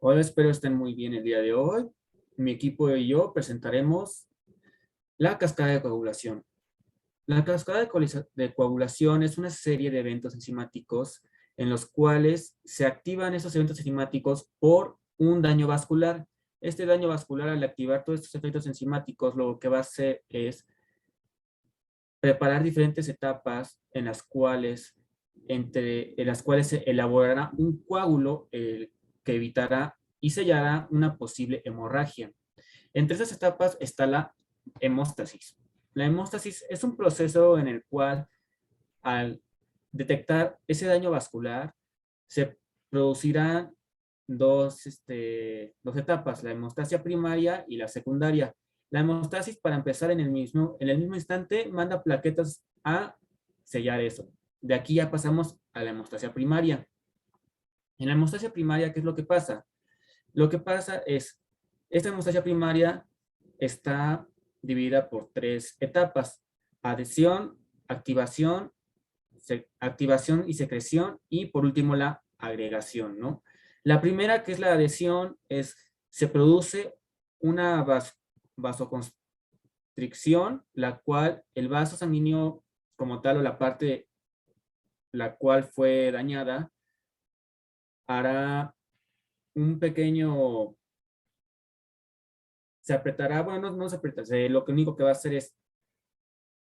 Hola, espero estén muy bien el día de hoy. Mi equipo y yo presentaremos la cascada de coagulación. La cascada de coagulación es una serie de eventos enzimáticos en los cuales se activan esos eventos enzimáticos por un daño vascular. Este daño vascular, al activar todos estos efectos enzimáticos, lo que va a hacer es preparar diferentes etapas en las cuales se elaborará un coágulo que evitará y sellará una posible hemorragia. Entre esas etapas está la hemóstasis. La hemóstasis es un proceso en el cual, al detectar ese daño vascular, se producirán dos etapas, la hemostasia primaria y la secundaria. La hemostasis, para empezar, en el mismo instante, manda plaquetas a sellar eso. De aquí ya pasamos a la hemostasia primaria. En la hemostasia primaria, ¿qué es lo que pasa? Lo que pasa es, esta hemostasia primaria está dividida por tres etapas: adhesión, activación, activación y secreción, y por último la agregación, ¿no? La primera, que es la adhesión, se produce una vasoconstricción, la cual el vaso sanguíneo como tal, o la parte la cual fue dañada, hará un pequeño, se apretará, bueno, no se aprieta, lo que único que va a hacer es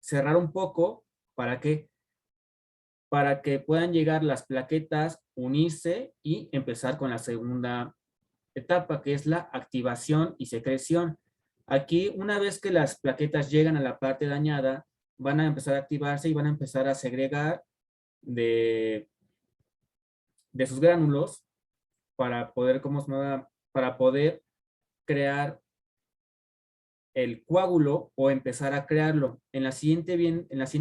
cerrar un poco. ¿Para qué? Para que puedan llegar las plaquetas, unirse y empezar con la segunda etapa, que es la activación y secreción. Aquí, una vez que las plaquetas llegan a la parte dañada, van a empezar a activarse y van a empezar a segregar de, de sus gránulos para poder, para poder crear el coágulo o empezar a crearlo. En la siguiente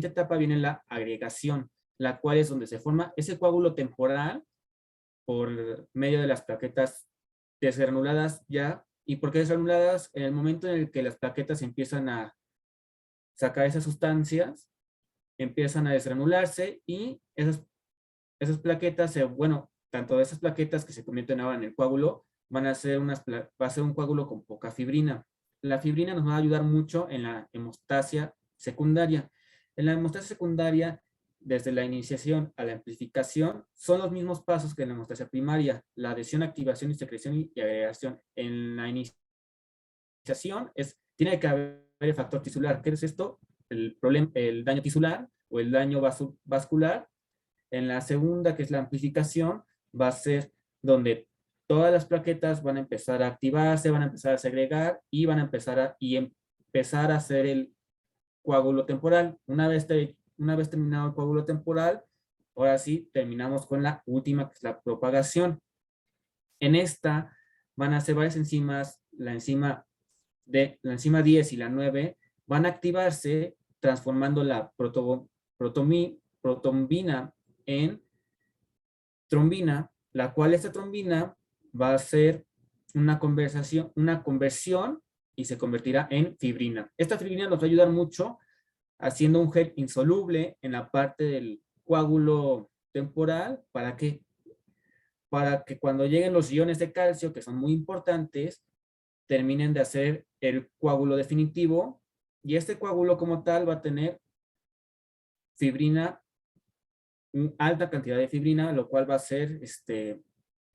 etapa viene la agregación, la cual es donde se forma ese coágulo temporal por medio de las plaquetas desgranuladas ya. ¿Y por qué desgranuladas? En el momento en el que las plaquetas empiezan a sacar esas sustancias, empiezan a desgranularse, y esas plaquetas, bueno, tanto de esas plaquetas que se convierten ahora en el coágulo, va a ser un coágulo con poca fibrina. La fibrina nos va a ayudar mucho en la hemostasia secundaria. En la hemostasia secundaria, desde la iniciación a la amplificación, son los mismos pasos que en la hemostasia primaria: la adhesión, activación y secreción y agregación. En la iniciación tiene que haber el factor tisular. ¿Qué es esto? El daño tisular o el daño vascular. En la segunda, que es la amplificación, va a ser donde todas las plaquetas van a empezar a activarse, van a empezar a segregar y van a empezar a hacer el coágulo temporal. Una vez terminado el coágulo temporal, ahora sí terminamos con la última, que es la propagación. En esta van a ser varias enzimas. La enzima 10 y la 9 van a activarse, transformando la protombina en trombina, la cual esta trombina va a ser una conversión y se convertirá en fibrina. Esta fibrina nos va a ayudar mucho haciendo un gel insoluble en la parte del coágulo temporal. ¿Para qué? Para que cuando lleguen los iones de calcio, que son muy importantes, terminen de hacer el coágulo definitivo, y este coágulo como tal va a tener fibrina, alta cantidad de fibrina, lo cual va a hacer que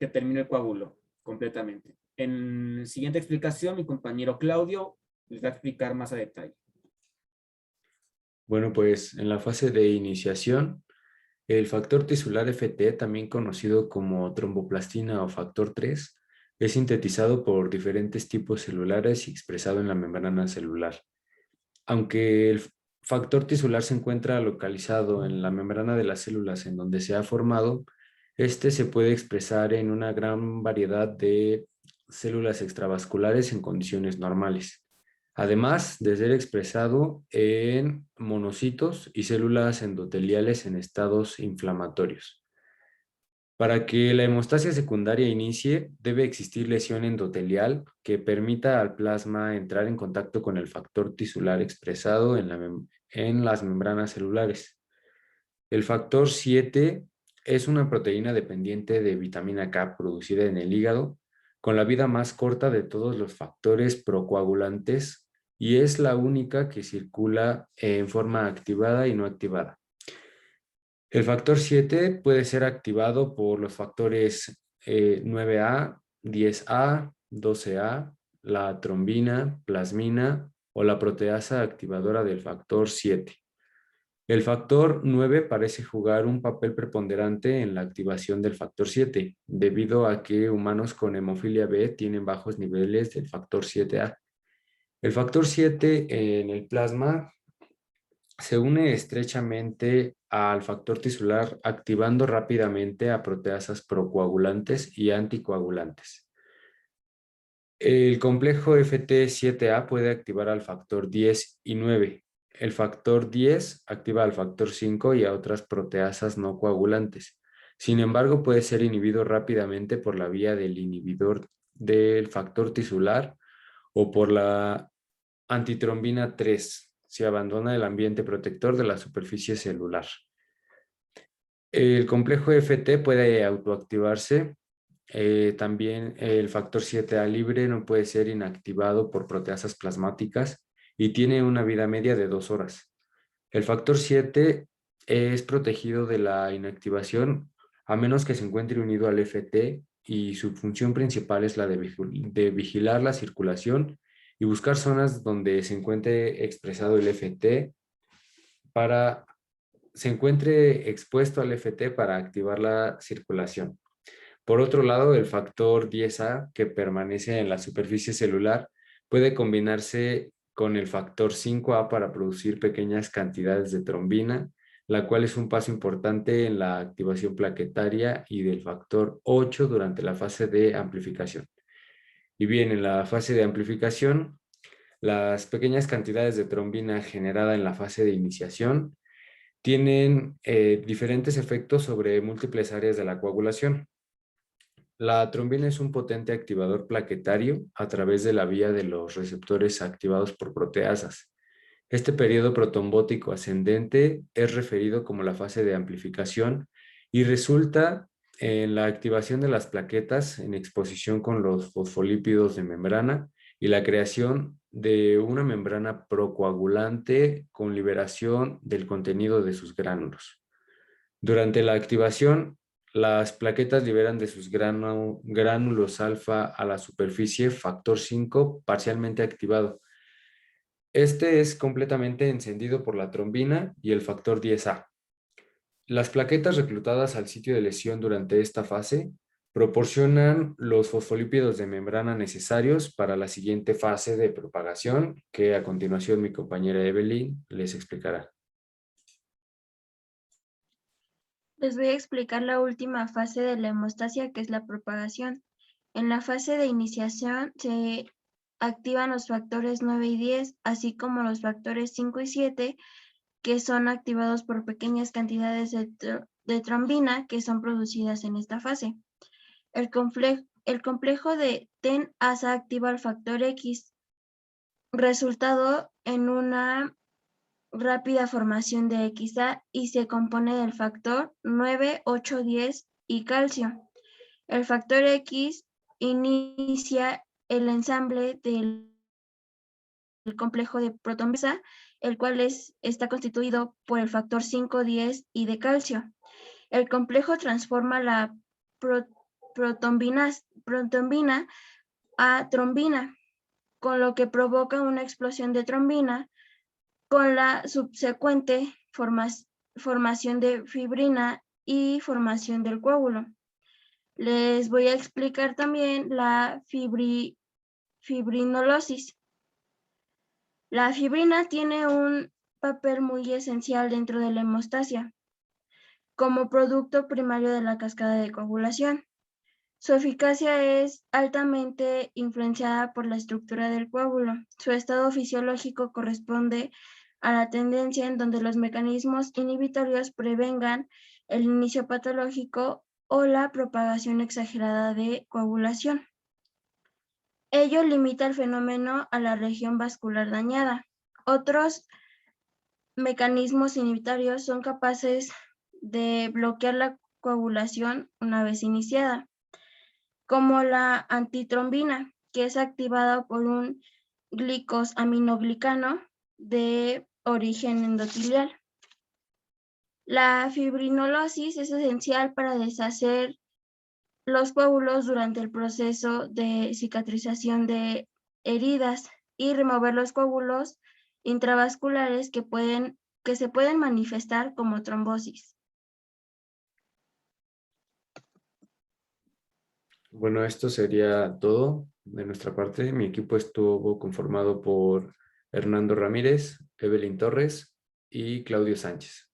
termine el coágulo completamente. En la siguiente explicación, mi compañero Claudio les va a explicar más a detalle. Bueno, pues en la fase de iniciación, el factor tisular FT, también conocido como tromboplastina o factor 3, es sintetizado por diferentes tipos celulares y expresado en la membrana celular. Aunque el factor tisular se encuentra localizado en la membrana de las células en donde se ha formado, este se puede expresar en una gran variedad de células extravasculares en condiciones normales, además de ser expresado en monocitos y células endoteliales en estados inflamatorios. Para que la hemostasia secundaria inicie, debe existir lesión endotelial que permita al plasma entrar en contacto con el factor tisular expresado en las membranas celulares. El factor 7 es una proteína dependiente de vitamina K producida en el hígado, con la vida más corta de todos los factores procoagulantes y es la única que circula en forma activada y no activada. El factor 7 puede ser activado por los factores 9A, 10A, 12A, la trombina, plasmina o la proteasa activadora del factor 7. El factor 9 parece jugar un papel preponderante en la activación del factor 7, debido a que humanos con hemofilia B tienen bajos niveles del factor 7A. El factor 7 en el plasma se une estrechamente al factor tisular, activando rápidamente a proteasas procoagulantes y anticoagulantes. El complejo FT7A puede activar al factor 10 y 9. El factor 10 activa al factor 5 y a otras proteasas no coagulantes. Sin embargo, puede ser inhibido rápidamente por la vía del inhibidor del factor tisular o por la antitrombina 3 si abandona el ambiente protector de la superficie celular. El complejo FT puede autoactivarse. También el factor 7A libre no puede ser inactivado por proteasas plasmáticas y tiene una vida media de 2 horas. El factor 7 es protegido de la inactivación a menos que se encuentre unido al FT y su función principal es la de vigilar la circulación y buscar zonas donde se encuentre expresado el FT para se encuentre expuesto al FT para activar la circulación. Por otro lado, el factor 10A que permanece en la superficie celular puede combinarse con el factor 5A para producir pequeñas cantidades de trombina, la cual es un paso importante en la activación plaquetaria y del factor 8 durante la fase de amplificación. Y bien, en la fase de amplificación, las pequeñas cantidades de trombina generada en la fase de iniciación tienen diferentes efectos sobre múltiples áreas de la coagulación. La trombina es un potente activador plaquetario a través de la vía de los receptores activados por proteasas. Este periodo protrombótico ascendente es referido como la fase de amplificación y resulta en la activación de las plaquetas en exposición con los fosfolípidos de membrana y la creación de una membrana procoagulante con liberación del contenido de sus gránulos. Durante la activación, las plaquetas liberan de sus gránulos alfa a la superficie factor 5 parcialmente activado. Este es completamente encendido por la trombina y el factor 10A. Las plaquetas reclutadas al sitio de lesión durante esta fase proporcionan los fosfolípidos de membrana necesarios para la siguiente fase de propagación, que a continuación mi compañera Evelyn les explicará. Les voy a explicar la última fase de la hemostasia, que es la propagación. En la fase de iniciación se activan los factores 9 y 10, así como los factores 5 y 7, que son activados por pequeñas cantidades de trombina que son producidas en esta fase. El complejo de TEN-ASA activa el factor X, resultado en una rápida formación de XA y se compone del factor 9, 8, 10 y calcio. El factor X inicia el ensamble del complejo de protonasa, el cual está constituido por el factor 5, 10 y de calcio. El complejo transforma la protombina a trombina, con lo que provoca una explosión de trombina con la subsecuente formación de fibrina y formación del coágulo. Les voy a explicar también la fibrinólisis. La fibrina tiene un papel muy esencial dentro de la hemostasia, como producto primario de la cascada de coagulación. Su eficacia es altamente influenciada por la estructura del coágulo. Su estado fisiológico corresponde a la tendencia en donde los mecanismos inhibitorios prevengan el inicio patológico o la propagación exagerada de coagulación. Ello limita el fenómeno a la región vascular dañada. Otros mecanismos inhibitorios son capaces de bloquear la coagulación una vez iniciada. como la antitrombina, que es activada por un glicosaminoglicano de origen endotelial. La fibrinólisis es esencial para deshacer los coágulos durante el proceso de cicatrización de heridas y remover los coágulos intravasculares que se pueden manifestar como trombosis. Bueno, esto sería todo de nuestra parte. Mi equipo estuvo conformado por Hernando Ramírez, Evelyn Torres y Claudio Sánchez.